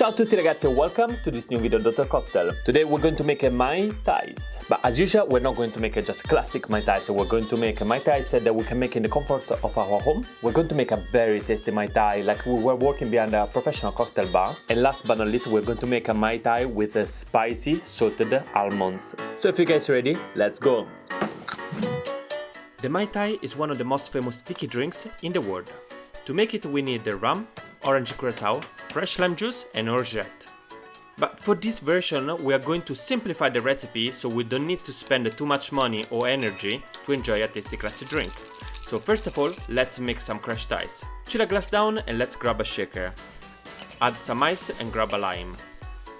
Ciao a tutti ragazzi and welcome to this new video Dr. Cocktail. Today we're going to make a Mai Tais. But as usual, we're not going to make a just classic Mai Tai. So we're going to make a Mai Tai that we can make in the comfort of our home. We're going to make a very tasty Mai Tai like we were working behind a professional cocktail bar. And last but not least, we're going to make a Mai Tai with a spicy salted almonds. So if you guys are ready, let's go. The Mai Tai is one of the most famous Tiki drinks in the world. To make it we need the rum, orange curaçao, fresh lime juice and orgeat. But for this version we are going to simplify the recipe so we don't need to spend too much money or energy to enjoy a tasty classy drink. So first of all, let's make some crushed ice. Chill a glass down and let's grab a shaker. Add some ice and grab a lime.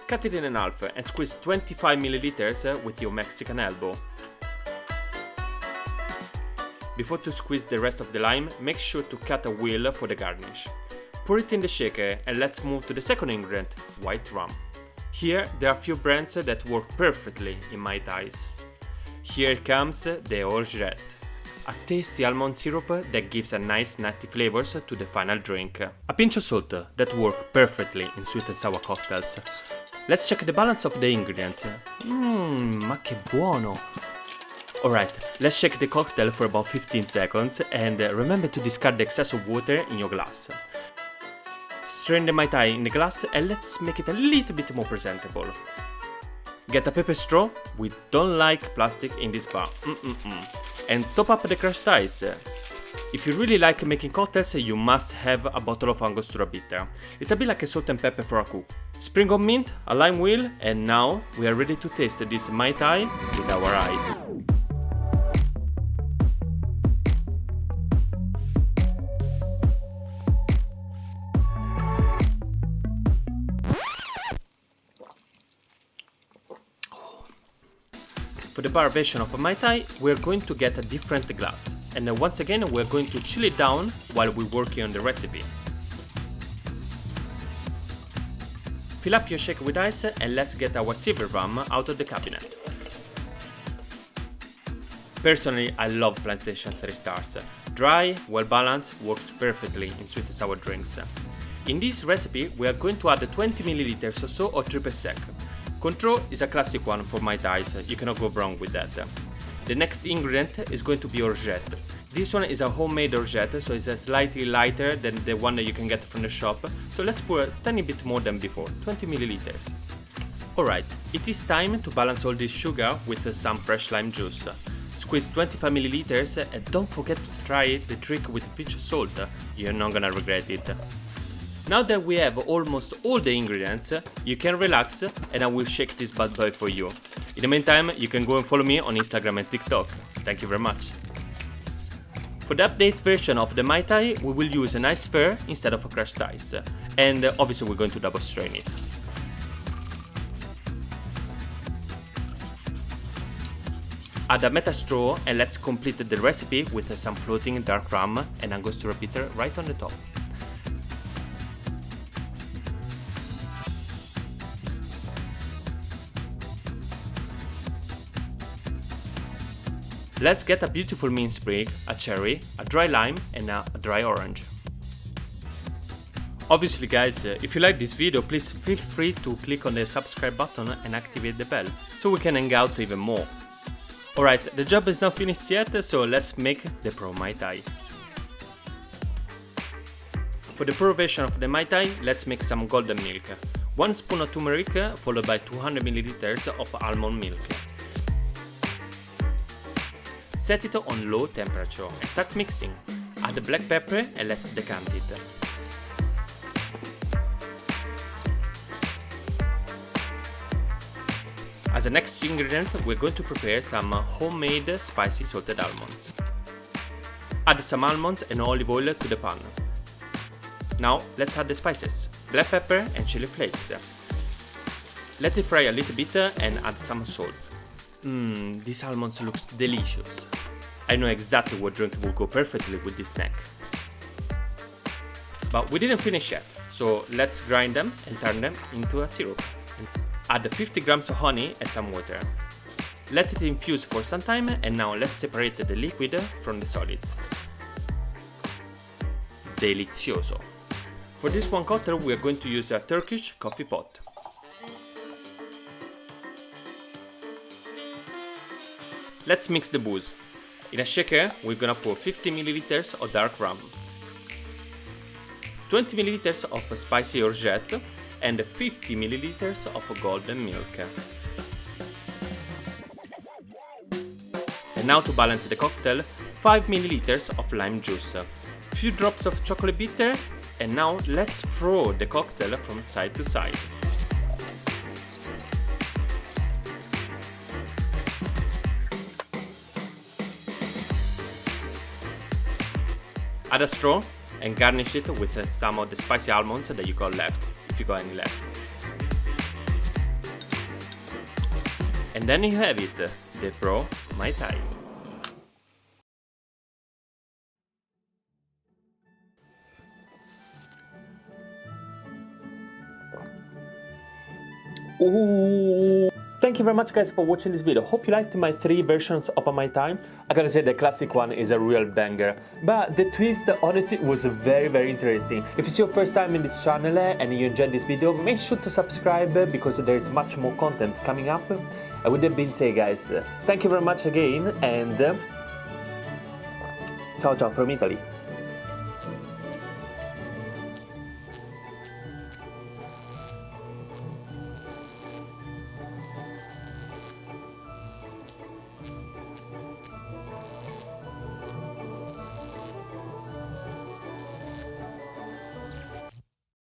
Cut it in half and squeeze 25 ml with your Mexican elbow. Before to squeeze the rest of the lime, make sure to cut a wheel for the garnish. Pour it in the shaker and let's move to the second ingredient, white rum. Here there are a few brands that work perfectly in Mai Tais. Here comes the orgeat, a tasty almond syrup that gives a nice nutty flavors to the final drink. A pinch of salt that work perfectly in sweet and sour cocktails. Let's check the balance of the ingredients. Ma che buono! Alright, let's shake the cocktail for about 15 seconds and remember to discard the excess of water in your glass. Strain the Mai Tai in the glass and let's make it a little bit more presentable. Get a paper straw, we don't like plastic in this bar. And top up the crushed ice. If you really like making cocktails, you must have a bottle of Angostura bitter. It's a bit like a salt and pepper for a cook. Sprig of mint, a lime wheel, and now we are ready to taste this Mai Tai with our eyes. For the bar version of a Mai Tai, we're going to get a different glass, and once again we're going to chill it down while we're working on the recipe. Fill up your shaker with ice and let's get our silver rum out of the cabinet. Personally, I love Plantation 3 Stars. Dry, well balanced, works perfectly in sweet and sour drinks. In this recipe we are going to add 20 ml or so of triple sec. Contro is a classic one for Mai Tais, you cannot go wrong with that. The next ingredient is going to be orgeat. This one is a homemade orgeat, so it's slightly lighter than the one that you can get from the shop, so let's pour a tiny bit more than before, 20 ml. Alright, it is time to balance all this sugar with some fresh lime juice. Squeeze 25 ml and don't forget to try the trick with a pinch of salt, you're not gonna regret it. Now that we have almost all the ingredients, you can relax and I will shake this bad boy for you. In the meantime, you can go and follow me on Instagram and TikTok. Thank you very much. For the update version of the Mai Tai, we will use an ice sphere instead of a crushed ice. And obviously we're going to double strain it. Add a meta straw and let's complete the recipe with some floating dark rum and Angostura bitter right on the top. Let's get a beautiful mint sprig, a cherry, a dry lime and a dry orange. Obviously guys, if you like this video, please feel free to click on the subscribe button and activate the bell, so we can hang out even more. Alright, the job is not finished yet, so let's make the Pro Mai Tai. For the Pro version of the Mai Tai, let's make some golden milk. 1 spoon of turmeric followed by 200 ml of almond milk. Set it on low temperature and start mixing. Add the black pepper and let's decant it. As a next ingredient, we're going to prepare some homemade spicy salted almonds. Add some almonds and olive oil to the pan. Now let's add the spices, black pepper and chili flakes. Let it fry a little bit and add some salt. These almonds looks delicious. I know exactly what drink will go perfectly with this snack. But we didn't finish yet, so let's grind them and turn them into a syrup. Add 50 grams of honey and some water. Let it infuse for some time and now let's separate the liquid from the solids. Delizioso! For this one cocktail we are going to use a Turkish coffee pot. Let's mix the booze. In a shaker we're gonna pour 50 ml of dark rum, 20 ml of spicy orgeat and 50 ml of golden milk. And now to balance the cocktail, 5 ml of lime juice, few drops of chocolate bitter, and now let's throw the cocktail from side to side. Add a straw and garnish it with some of the spicy almonds that you got left, if you got any left. And then you have it, the Pro Mai Tai. Ooh. Thank you very much guys for watching this video. Hope you liked my 3 versions of a Mai Tai. I gotta say the classic one is a real banger, but the twist honestly was very interesting. If it's your first time in this channel and you enjoyed this video, make sure to subscribe because there is much more content coming up. And with that being said guys, thank you very much again and ciao ciao from Italy.